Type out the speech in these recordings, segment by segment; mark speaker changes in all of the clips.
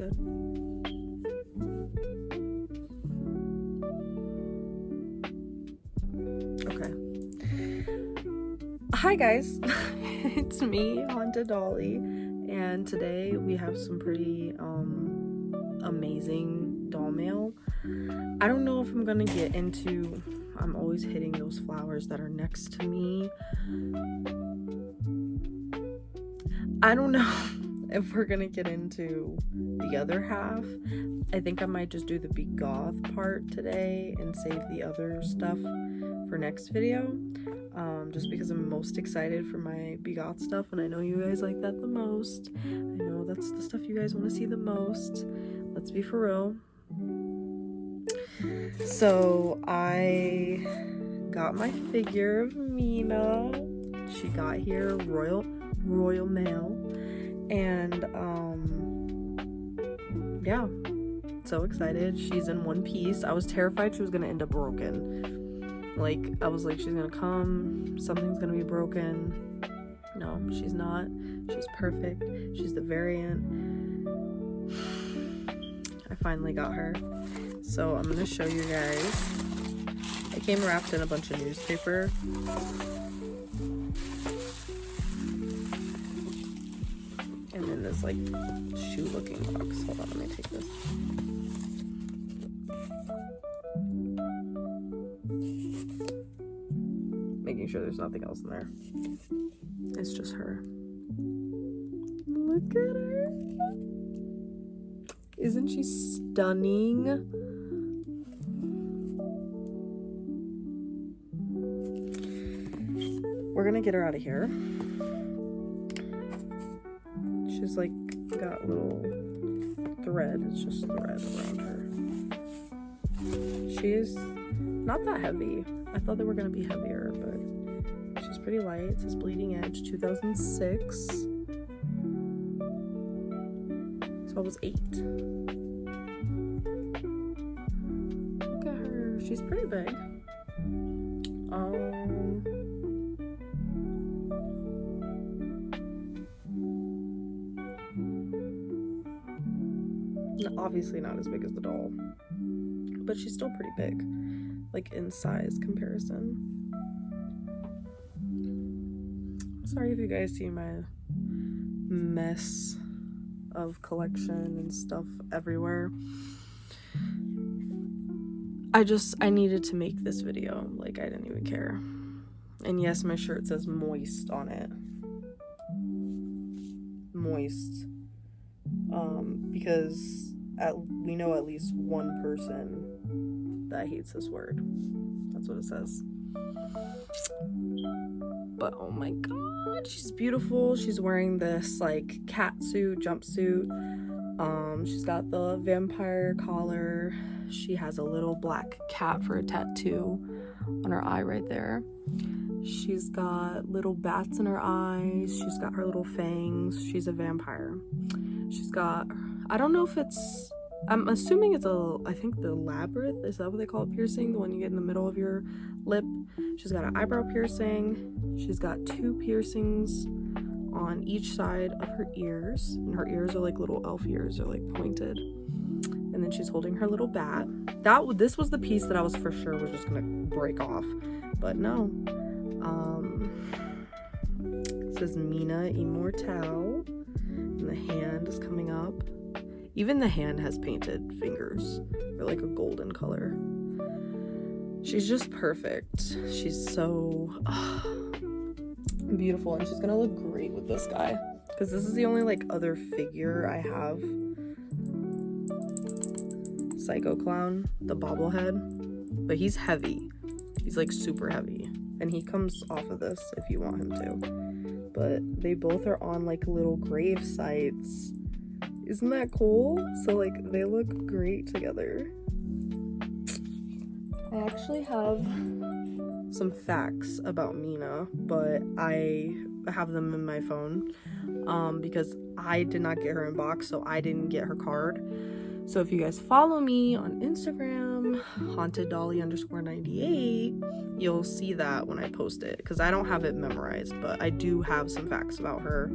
Speaker 1: good. Okay. Hi guys, it's me, Haunted Dolly, and today we have some pretty amazing doll mail. I don't know if I'm gonna get into, I'm always hitting those flowers that are next to me. I don't know if we're gonna get into the other half. I think I might just do the begoth part today and save the other stuff for next video, just because I'm most excited for my begoth stuff, and I know you guys like that the most. I know that's the stuff you guys want to see the most. Let's be for real. So I got my figure of Mina. She got here royal mail, and yeah, so excited. She's in one piece. I was terrified she was gonna end up broken. Like, I was like, she's gonna come, something's gonna be broken. No, she's not. She's perfect. She's the variant. I finally got her. So I'm gonna show you guys. It came wrapped in a bunch of newspaper. And then this like shoe looking box. Hold on, let me take this. Making sure there's nothing else in there. It's just her. Look at her. Isn't she stunning? We're gonna get her out of here. She's like got little thread. It's just thread around her. She is not that heavy. I thought they were gonna be heavier, but she's pretty light. It says Bleeding Edge 2006. So I was 8. Look at her. She's pretty big. Obviously not as big as the doll, but she's still pretty big, like in size comparison. Sorry if you guys see my mess of collection and stuff everywhere. I needed to make this video. Like, I didn't even care. And yes, my shirt says moist on it. Moist. Because we know at least one person that hates this word. That's what it says. But oh my god, she's beautiful. She's wearing this like cat suit, jumpsuit. She's got the vampire collar. She has a little black cat for a tattoo on her eye right there. She's got little bats in her eyes. She's got her little fangs. She's a vampire. She's got, I don't know if it's, I'm assuming it's I think the labyrinth, is that what they call it, piercing? The one you get in the middle of your lip. She's got an eyebrow piercing. She's got 2 piercings on each side of her ears. And her ears are like little elf ears, they're like pointed. And then she's holding her little bat. This was the piece that I was for sure was just gonna break off. But no. It says Mina, immortale. And the hand is coming up. Even the hand has painted fingers. They're like a golden color. She's just perfect. She's so beautiful, and she's gonna look great with this guy, because this is the only like other figure I have. Psycho Clown, the bobblehead, but he's heavy. He's like super heavy, and he comes off of this if you want him to. But they both are on like little grave sites. Isn't that cool? So like they look great together. I actually have some facts about Mina, but I have them in my phone because I did not get her in box, so I didn't get her card. So if you guys follow me on Instagram, hauntedDolly_98, you'll see that when I post it, because I don't have it memorized, but I do have some facts about her.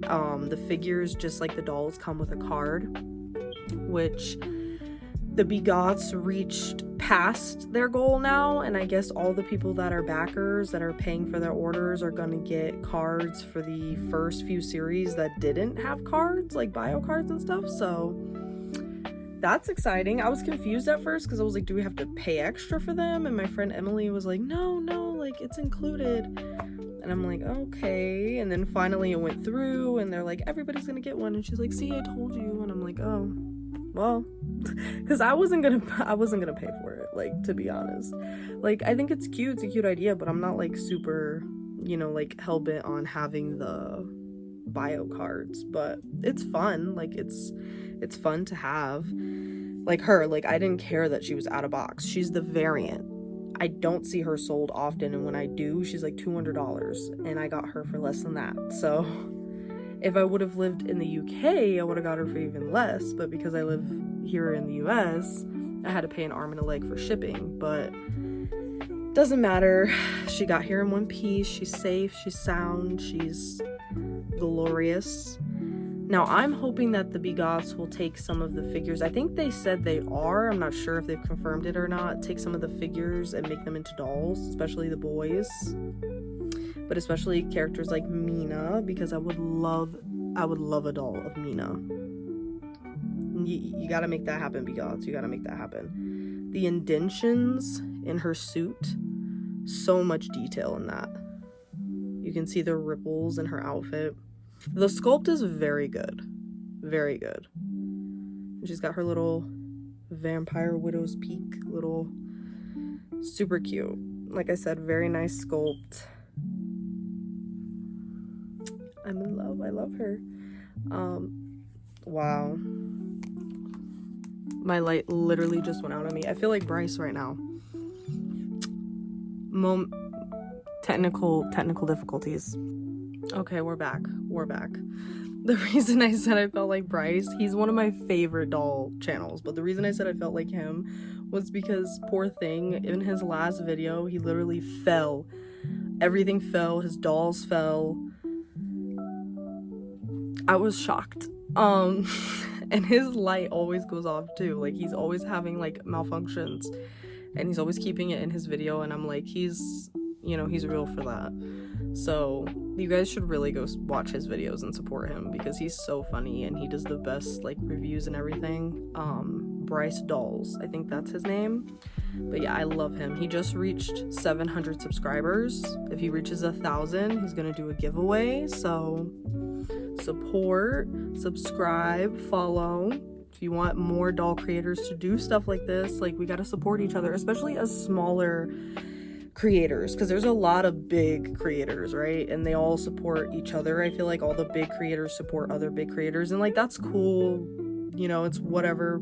Speaker 1: The figures, just like the dolls, come with a card. which the begoths reached past their goal now, and I guess all the people that are backers that are paying for their orders are gonna get cards for the first few series that didn't have cards, like bio cards and stuff. So that's exciting. I was confused at first because I was like, do we have to pay extra for them? And my friend Emily was like, no, like it's included. And I'm like, okay. And then finally it went through and they're like, everybody's gonna get one. And she's like, see, I told you. And I'm like, oh, well, because I wasn't gonna pay for it, like, to be honest. Like, I think it's cute, it's a cute idea, but I'm not like super, you know, like hell-bent on having the bio cards. But it's fun, like it's fun to have. Like her, like I didn't care that she was out of box. She's the variant. I don't see her sold often, and when I do, she's like $200, and I got her for less than that. So if I would have lived in the UK, I would have got her for even less, but because I live here in the US, I had to pay an arm and a leg for shipping. But doesn't matter. She got here in one piece. She's safe, she's sound, she's glorious. Now I'm hoping that the begoths will take some of the figures. I think they said they are. I'm not sure if they've confirmed it or not. Take some of the figures and make them into dolls, especially the boys. But especially characters like Mina, because I would love a doll of Mina. You gotta make that happen, begoths. You gotta make that happen. The indentions in her suit, so much detail in that. You can see the ripples in her outfit. The sculpt is very good. Very good. And she's got her little vampire widow's peak, little, super cute. Like I said, very nice sculpt. I'm in love. I love her. Wow. My light literally just went out on me. I feel like Bryce right now. Technical difficulties. Okay, we're back. The reason I said I felt like Bryce, he's one of my favorite doll channels, but the reason I said I felt like him was because poor thing, in his last video, he literally fell. Everything fell, his dolls fell. I was shocked. And his light always goes off too. Like, he's always having like malfunctions, and he's always keeping it in his video, and I'm like, he's real for that. So you guys should really go watch his videos and support him, because he's so funny and he does the best like reviews and everything. Bryce Dolls, I think that's his name. But yeah, I love him. He just reached 700 subscribers. If he reaches 1,000, he's gonna do a giveaway. So support, subscribe, follow. If you want more doll creators to do stuff like this, like, we gotta support each other, especially as smaller creators, because there's a lot of big creators, right? And they all support each other. I feel like all the big creators support other big creators, and like, that's cool, you know, it's whatever.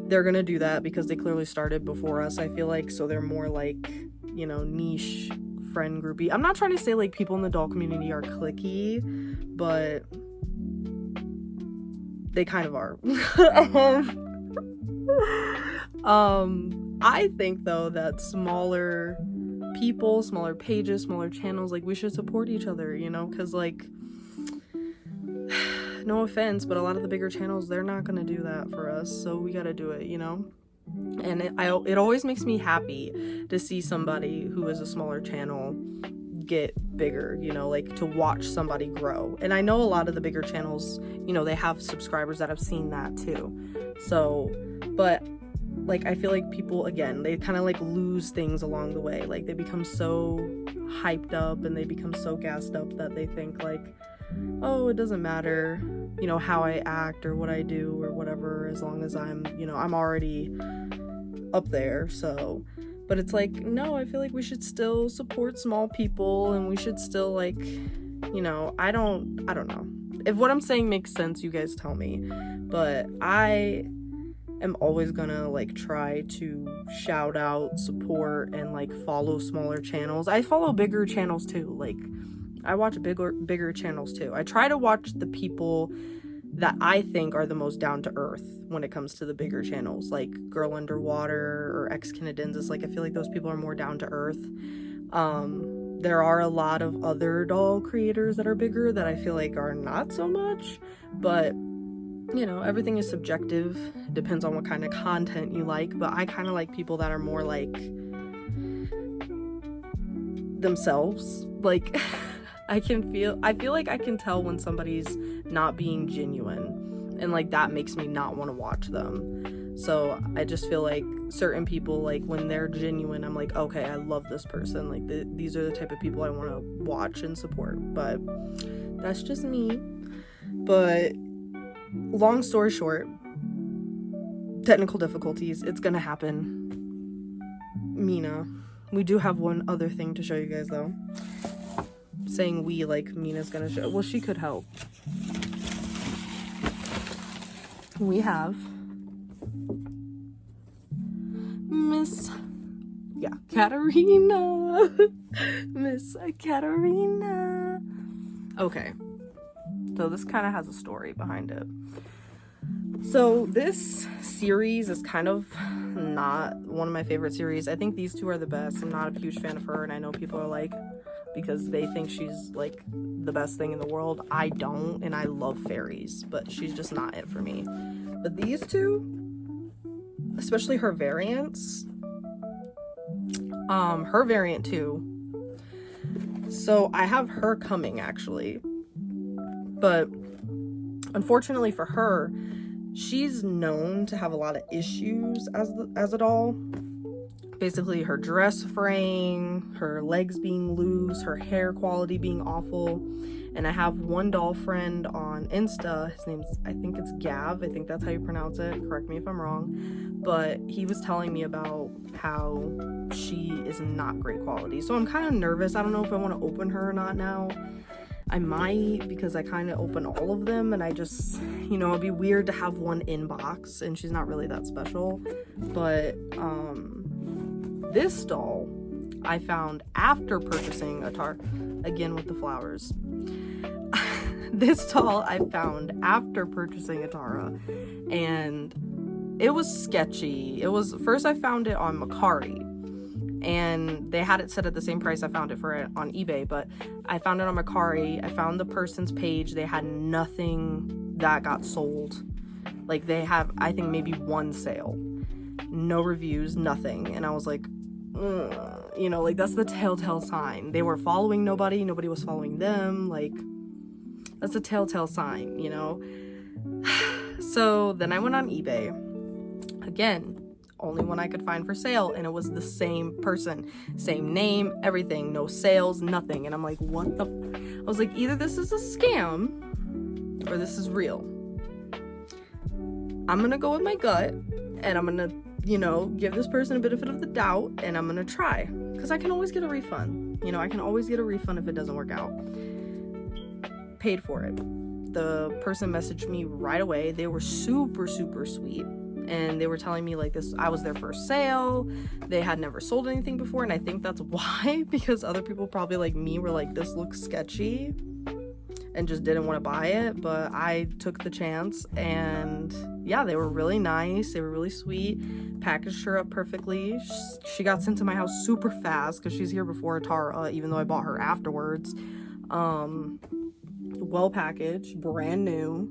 Speaker 1: They're gonna do that because they clearly started before us, I feel like, so they're more like, you know, niche friend groupy. I'm not trying to say like people in the doll community are cliquey, but they kind of are. I think though that smaller people, smaller pages, smaller channels, like, we should support each other, you know, because like, no offense, but a lot of the bigger channels, they're not gonna do that for us, so we gotta do it, you know. And it always makes me happy to see somebody who is a smaller channel get bigger, you know, like, to watch somebody grow. And I know a lot of the bigger channels, you know, they have subscribers that have seen that too. So, but like, I feel like people, again, they kind of like lose things along the way. Like, they become so hyped up and they become so gassed up that they think like, oh, it doesn't matter, you know, how I act or what I do or whatever, as long as I'm, you know, I'm already up there. So, but it's like, no, I feel like we should still support small people, and we should still, like, you know, I don't know. If what I'm saying makes sense, you guys tell me. But I am always gonna like try to shout out, support, and like follow smaller channels. I follow bigger channels too. Like, I watch bigger channels too. I try to watch the people that I think are the most down to earth when it comes to the bigger channels, like Girl Underwater or X Canadensis. Like, I feel like those people are more down to earth. There are a lot of other doll creators that are bigger that I feel like are not so much, but you know, everything is subjective. It depends on what kind of content you like, but I kind of like people that are more like themselves. Like I feel like I can tell when somebody's not being genuine, and like that makes me not want to watch them. So I just feel like certain people, like when they're genuine, I'm like, okay, I love this person. Like these are the type of people I want to watch and support. But that's just me. But long story short, technical difficulties, it's gonna happen. Mina. We do have one other thing to show you guys though. Saying we, like Mina's gonna show, well, she could help. We have Miss Katarina. Miss Katarina. Okay, so this kind of has a story behind it. So this series is kind of not one of my favorite series. I think these two are the best. I'm not a huge fan of her, and I know people are like, because they think she's like the best thing in the world. I don't, and I love fairies, but she's just not it for me. But these two, especially her variants, her variant too. So I have her coming actually, but unfortunately for her, she's known to have a lot of issues as a doll. Basically her dress fraying, her legs being loose, her hair quality being awful. And I have one doll friend on Insta, his name's, I think it's Gav, I think that's how you pronounce it, correct me if I'm wrong, but he was telling me about how she is not great quality. So I'm kind of nervous. I don't know if I want to open her or not now. I might, because I kind of open all of them, and I just, you know, it'd be weird to have one inbox, and she's not really that special. But this doll I found after purchasing a again with the flowers. This doll I found after purchasing a Tara, and it was sketchy. It was, first I found it on Mercari, and they had it set at the same price I found it for it on eBay, but I found it on Mercari. I found the person's page. They had nothing that got sold. Like, they have, I think, maybe one sale. No reviews, nothing. And I was like, you know, like, that's the telltale sign. They were following nobody was following them. Like, that's a telltale sign, you know? So then I went on eBay. Again, only one I could find for sale, and it was the same person, same name, everything, no sales, nothing. And I'm like, what the I was like, either this is a scam or this is real. I'm gonna go with my gut, and I'm gonna, you know, give this person a benefit of the doubt, and I'm gonna try, because I can always get a refund. You know, I can always get a refund if it doesn't work out. Paid for it. The person messaged me right away. They were super sweet, and they were telling me like this, I was their first sale, they had never sold anything before, and I think that's why, because other people probably like me were like, this looks sketchy, and just didn't want to buy it. But I took the chance, and yeah, they were really nice, they were really sweet, packaged her up perfectly. She got sent to my house super fast because she's here before Tara, even though I bought her afterwards. Well packaged, brand new.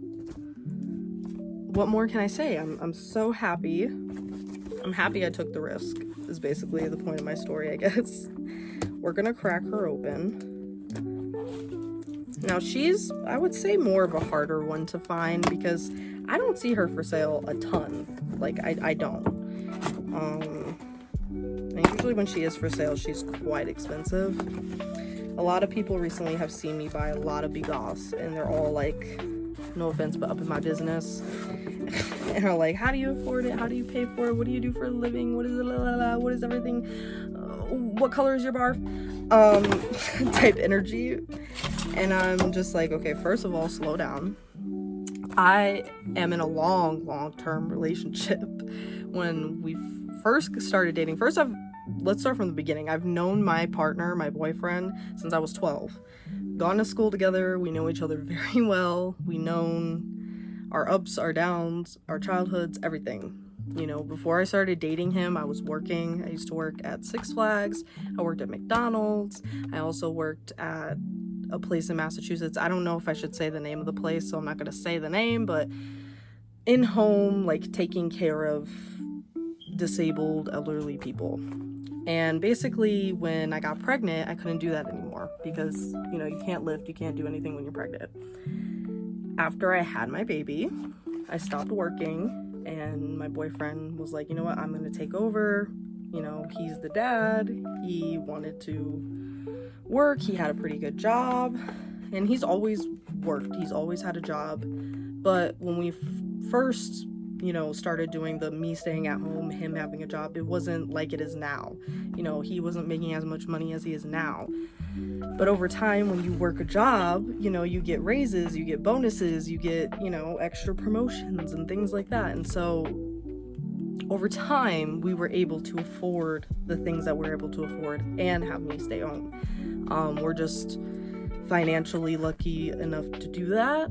Speaker 1: What more can I say? I'm so happy. I'm happy I took the risk, is basically the point of my story, I guess. We're gonna crack her open. Now she's, I would say, more of a harder one to find, because I don't see her for sale a ton. Like, I don't. And usually when she is for sale, she's quite expensive. A lot of people recently have seen me buy a lot of begoths, and they're all like, no offense, but up in my business. And are like, how do you afford it? How do you pay for it? What do you do for a living? What is it? What is everything? What color is your barf? Type energy. And I'm just like, okay, first of all, slow down. I am in a long-term relationship. When we first started dating, let's start from the beginning. I've known my partner, my boyfriend, since I was 12. Gone to school together. We know each other very well. We known our ups, our downs, our childhoods, everything. You know, before I started dating him, I was working. I used to work at Six Flags. I worked at McDonald's. I also worked at a place in Massachusetts. I don't know if I should say the name of the place, so I'm not going to say the name, but in home, like taking care of disabled elderly people. And basically when I got pregnant, I couldn't do that anymore because, you know, you can't lift, you can't do anything when you're pregnant. After I had my baby, I stopped working, and my boyfriend was like, you know what, I'm gonna take over. You know, he's the dad, he wanted to work, he had a pretty good job, and he's always worked, he's always had a job. But when we first, you know, started doing the me staying at home, him having a job, it wasn't like it is now. You know, he wasn't making as much money as he is now. But over time, when you work a job, you know, you get raises, you get bonuses, you get, you know, extra promotions and things like that. And so over time, we were able to afford the things that we're able to afford and have me stay home. We're just financially lucky enough to do that.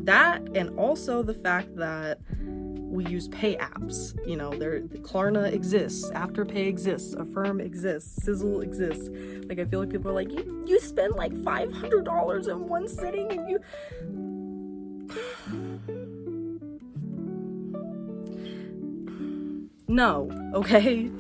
Speaker 1: That, and also the fact that we use pay apps. You know, Klarna exists, Afterpay exists, Affirm exists, Sizzle exists. Like, I feel like people are like, you spend like $500 in one sitting, and you... No, okay?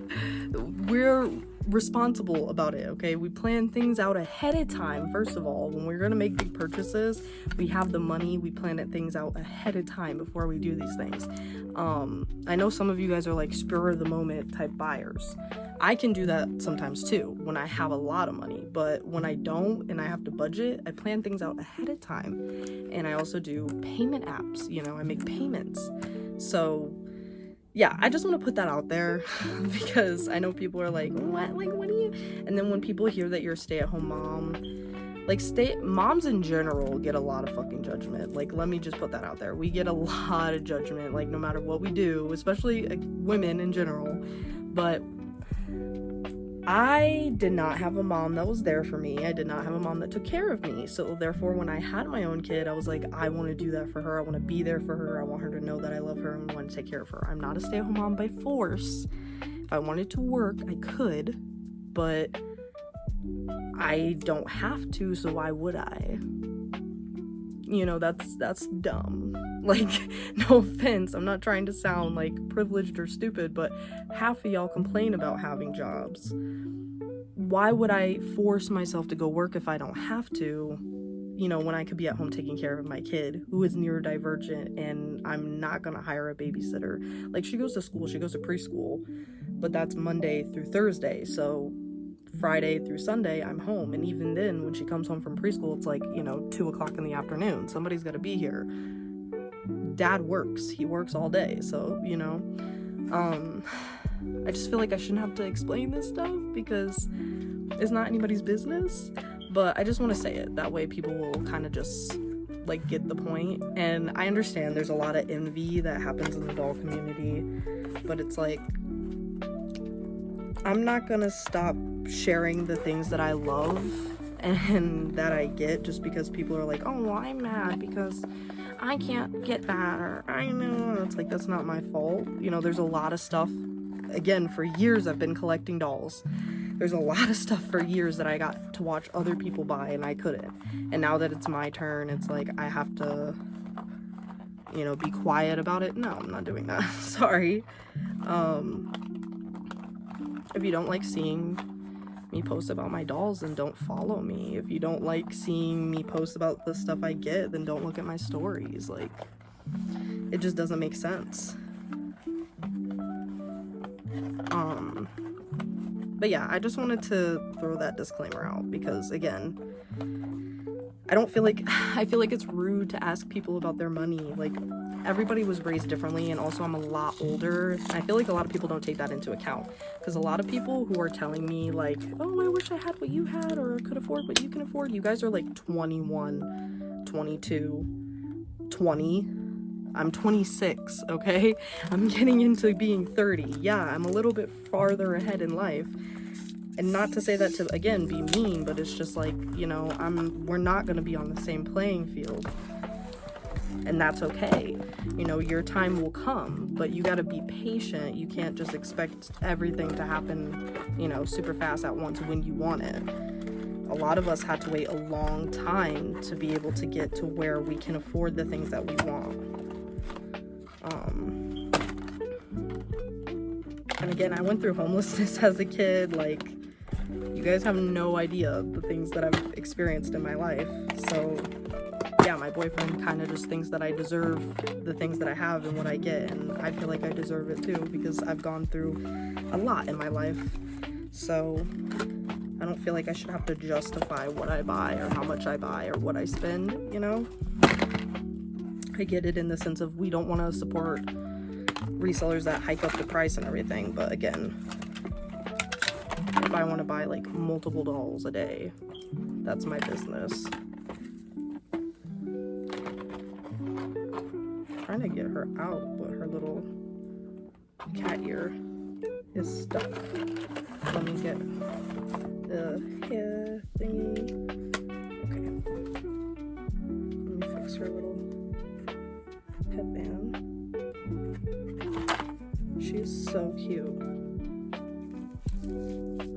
Speaker 1: We're responsible about it, okay? We plan things out ahead of time. First of all, when we're gonna make big purchases, we have the money, we plan things out ahead of time before we do these things. I know some of you guys are like spur of the moment type buyers. I can do that sometimes too when I have a lot of money, but when I don't and I have to budget, I plan things out ahead of time. And I also do payment apps, you know, I make payments. So yeah, I just want to put that out there because I know people are like, what? Like, what do you... And then when people hear that you're a stay-at-home mom, like, moms in general get a lot of fucking judgment. Like, let me just put that out there. We get a lot of judgment, like, no matter what we do, especially women in general. But I did not have a mom that was there for me. I did not have a mom that took care of me. So therefore, when I had my own kid, I was like, I want to do that for her. I want to be there for her. I want her to know that I love her and want to take care of her. I'm not a stay-at-home mom by force. If I wanted to work, I could, but I don't have to, so why would I? You know, that's dumb. Like, no offense, I'm not trying to sound like privileged or stupid, but half of y'all complain about having jobs. Why would I force myself to go work if I don't have to, you know, when I could be at home taking care of my kid who is neurodivergent, and I'm not gonna hire a babysitter. Like, she goes to school, she goes to preschool, but that's Monday through Thursday, so Friday through Sunday I'm home. And even then, when she comes home from preschool, it's like, you know, 2:00 in the afternoon. Somebody's got to be here. Dad works, he works all day, so, you know, I just feel like I shouldn't have to explain this stuff because it's not anybody's business, but I just want to say it that way people will kind of just like get the point. And I understand there's a lot of envy that happens in the doll community, but it's like, I'm not gonna stop sharing the things that I love and that I get just because people are like, oh, well, I'm mad because I can't get that, or I know. It's like, that's not my fault. You know, there's a lot of stuff. Again, for years I've been collecting dolls. There's a lot of stuff for years that I got to watch other people buy and I couldn't. And now that it's my turn, it's like I have to, you know, be quiet about it. No, I'm not doing that. Sorry. If you don't like seeing me post about my dolls, then don't follow me. If you don't like seeing me post about the stuff I get, then don't look at my stories. Like, it just doesn't make sense. But yeah, I just wanted to throw that disclaimer out because, again, I feel like it's rude to ask people about their money. Like, everybody was raised differently, and also I'm a lot older. I feel like a lot of people don't take that into account, because a lot of people who are telling me like, oh, I wish I had what you had, or could afford what you can afford, you guys are like 21, 22, 20. I'm 26, okay? I'm getting into being 30. Yeah, I'm a little bit farther ahead in life. And not to say that to, again, be mean, but it's just like, you know, we're not gonna be on the same playing field. And that's okay. You know, your time will come, but you gotta be patient. You can't just expect everything to happen, you know, super fast at once when you want it. A lot of us had to wait a long time to be able to get to where we can afford the things that we want. And again, I went through homelessness as a kid. Like, you guys have no idea the things that I've experienced in my life. So yeah, my boyfriend kind of just thinks that I deserve the things that I have and what I get, and I feel like I deserve it too, because I've gone through a lot in my life. So I don't feel like I should have to justify what I buy or how much I buy or what I spend, you know? I get it in the sense of we don't want to support resellers that hike up the price and everything, but again, if I want to buy like multiple dolls a day, that's my business. I'm trying to get her out, but her little cat ear is stuck. Let me get the hair thingy. Okay. Let me fix her little headband. She's so cute.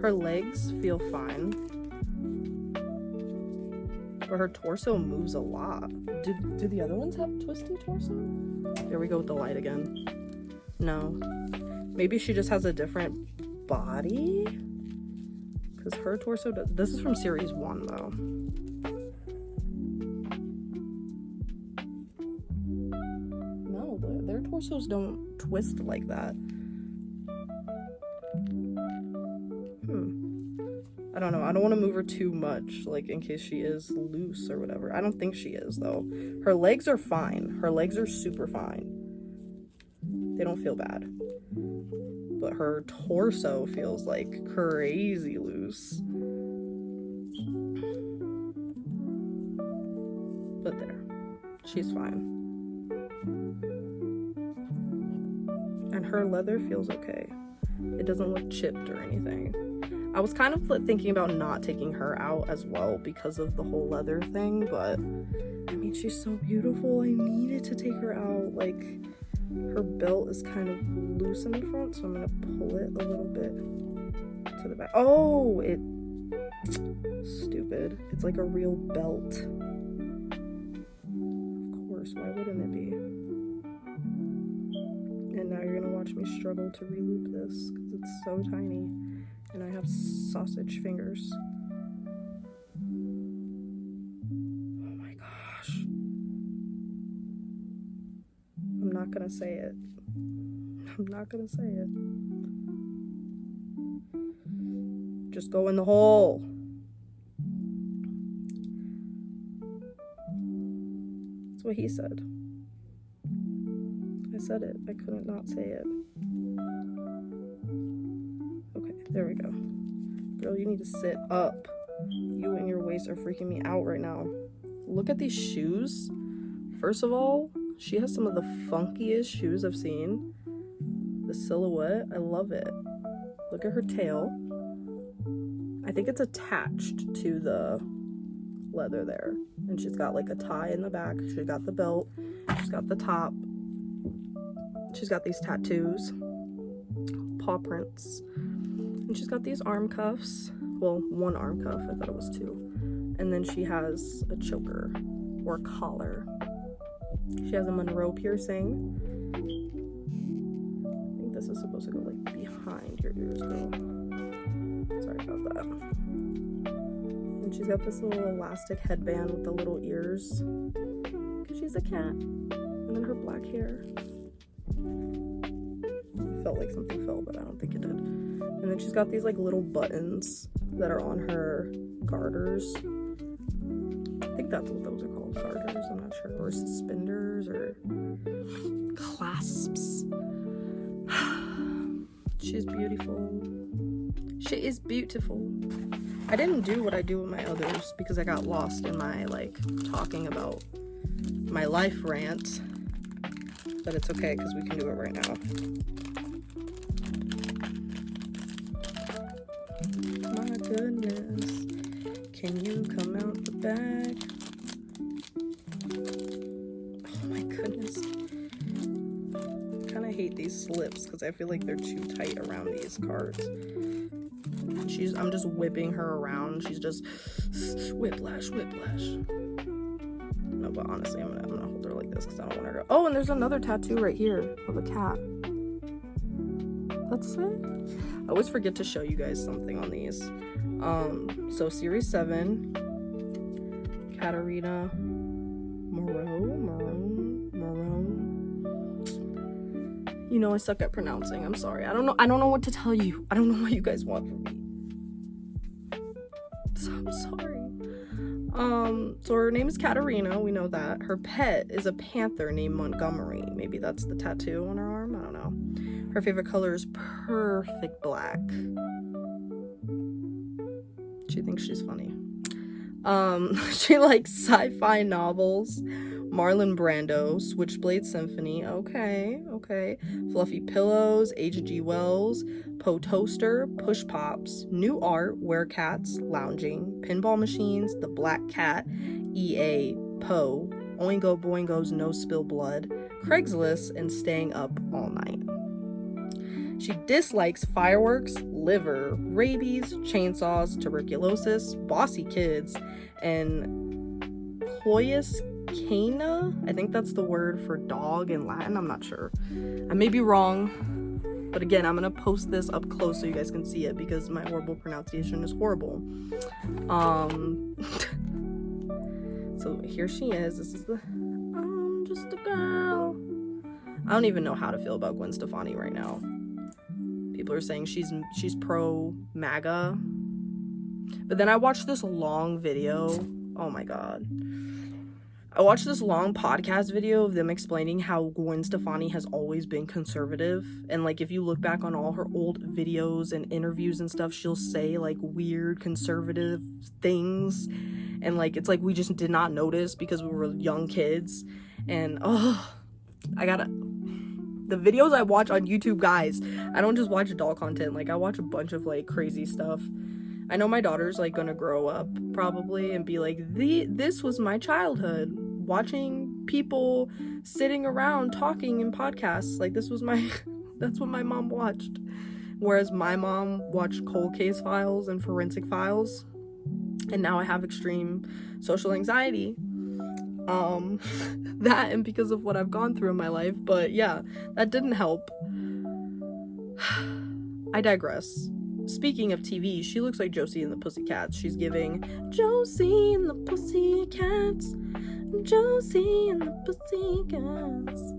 Speaker 1: Her legs feel fine, but her torso moves a lot. Do the other ones have twisty torso? There we go with the light again. No. Maybe she just has a different body? Because her torso does. This is from series 1 though. No, their torsos don't twist like that. I don't know. I don't want to move her too much, like in case she is loose or whatever. I don't think she is though. Her legs are fine. Her legs are super fine. They don't feel bad. But her torso feels like crazy loose. But there. She's fine. And her leather feels okay. It doesn't look chipped or anything. I was kind of thinking about not taking her out as well because of the whole leather thing, but I mean, she's so beautiful. I needed to take her out. Like, her belt is kind of loose in the front, so I'm gonna pull it a little bit to the back. Oh, stupid. It's like a real belt. Of course, why wouldn't it be? And now you're gonna watch me struggle to re-loop this because it's so tiny. And I have sausage fingers. Oh my gosh. I'm not gonna say it. I'm not gonna say it. Just go in the hole. That's what he said. I said it. I couldn't not say it. There we go. Girl, you need to sit up. You and your waist are freaking me out right now. Look at these shoes. First of all, she has some of the funkiest shoes I've seen. The silhouette, I love it. Look at her tail. I think it's attached to the leather there. And she's got like a tie in the back. She's got the belt. She's got the top. She's got these tattoos. Paw prints. And she's got these arm cuffs. Well, one arm cuff. I thought it was 2. And then she has a choker or collar. She has a Monroe piercing. I think this is supposed to go like behind your ears, girl. Sorry about that. And she's got this little elastic headband with the little ears. Because she's a cat. And then her black hair. Felt like something fell, but I don't think it did. And then she's got these like little buttons that are on her garters. I think that's what those are called, garters, I'm not sure. Or suspenders or clasps. She's beautiful. She is beautiful. I didn't do what I do with my others because I got lost in my like talking about my life rant. But it's okay because we can do it right now. My goodness, can you come out the back? Oh my goodness. I kind of hate these slips because I feel like they're too tight around these cards. I'm just whipping her around. She's just whiplash. No, but honestly, I'm gonna hold her like this because I don't want her to. Oh, and there's another tattoo right here of a cat. That's it. I always forget to show you guys something on these. So series 7, Katarina Moreau. You know I suck at pronouncing. I'm sorry. I don't know what to tell you. I don't know what you guys want from me. So I'm sorry. So her name is Katarina. We know that. Her pet is a panther named Montgomery. Maybe that's the tattoo on her arm. I don't know. Her favorite color is perfect black. She thinks she's funny. She likes sci-fi novels, Marlon Brando, Switchblade Symphony, okay, Fluffy Pillows, H.G. Wells, Poe Toaster, Push Pops, New Art, Werecats, Lounging, Pinball Machines, The Black Cat, E.A., Poe, Oingo Boingo's No Spill Blood, Craigslist, and Staying Up All Night. She dislikes fireworks, liver, rabies, chainsaws, tuberculosis, bossy kids, and Hoyas Cana. I think that's the word for dog in Latin. I'm not sure. I may be wrong. But again, I'm going to post this up close so you guys can see it because my horrible pronunciation is horrible. So here she is. This is the I'm just a girl. I don't even know how to feel about Gwen Stefani right now. People are saying she's pro MAGA. But then I watched this long video. Oh my god. I watched this long podcast video of them explaining how Gwen Stefani has always been conservative. And, like, if you look back on all her old videos and interviews and stuff, she'll say, like, weird conservative things. And, like, it's like we just did not notice because we were young kids. And, the videos I watch on YouTube, guys, I don't just watch adult content. Like, I watch a bunch of, like, crazy stuff. I know my daughter's, like, gonna grow up, probably, and be like, this was my childhood. Watching people sitting around talking in podcasts. Like, this was that's what my mom watched. Whereas my mom watched cold case files and forensic files. And now I have extreme social anxiety. That and because of what I've gone through in my life. But yeah, that didn't help. I digress. Speaking of TV, she looks like Josie and the Pussycats. She's giving Josie and the Pussycats, Josie and the Pussycats.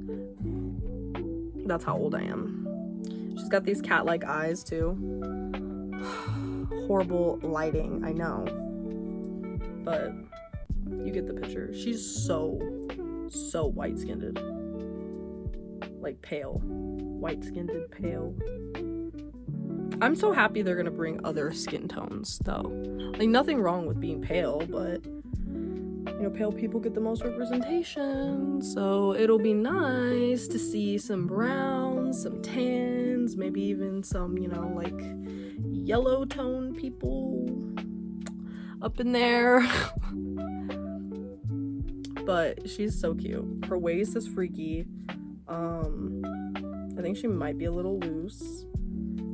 Speaker 1: That's how old I am. She's got these cat-like eyes too. Horrible lighting, I know. But you get the picture. She's so white-skinned. Like pale. White-skinned, pale. I'm so happy they're gonna bring other skin tones, though. Like, nothing wrong with being pale, but, you know, pale people get the most representation, so it'll be nice to see some browns, some tans, maybe even some, you know, like, yellow tone people up in there. But she's so cute. Her waist is freaky. I think she might be a little loose.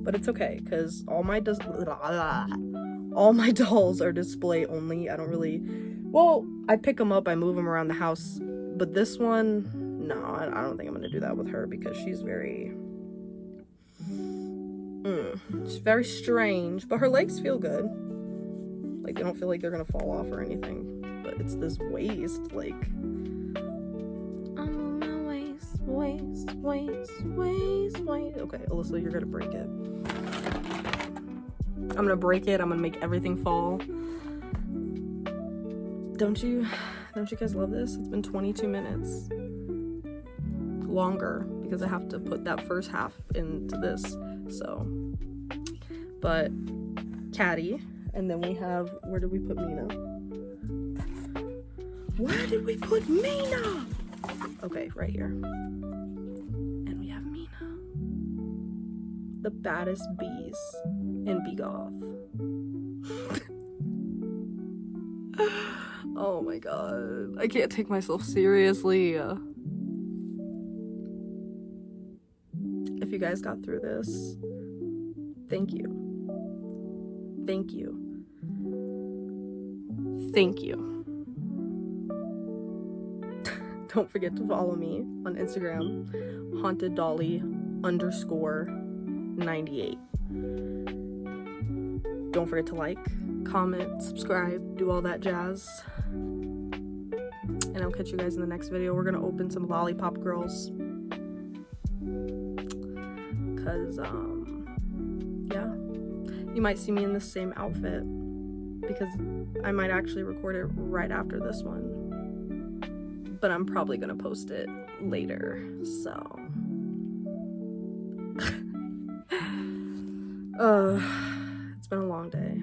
Speaker 1: But it's okay, because all my dolls are display only. I don't really... Well, I pick them up, I move them around the house. But this one, no, I don't think I'm going to do that with her, because she's very... She's very strange. But her legs feel good. Like, they don't feel like they're going to fall off or anything. But it's this waist, like... Waist. Okay, Alyssa, you're gonna break it. I'm gonna break it. I'm gonna make everything fall. Don't you guys love this? It's been 22 minutes. Longer, because I have to put that first half into this. So, but Caddy, and then we have, where did we put Mina? Where did we put Mina? Okay, right here. And we have Mina. The baddest bees in begoth. Oh my god. I can't take myself seriously. If you guys got through this, thank you. Thank you. Thank you. Don't forget to follow me on Instagram, hauntedDolly_98. Don't forget to like, comment, subscribe, do all that jazz. And I'll catch you guys in the next video. We're gonna open some lollipop girls. Cause, yeah. You might see me in the same outfit. Because I might actually record it right after this one. But I'm probably gonna post it later, so. It's been a long day.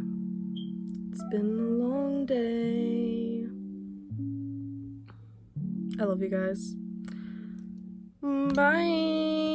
Speaker 1: It's been a long day. I love you guys. Bye.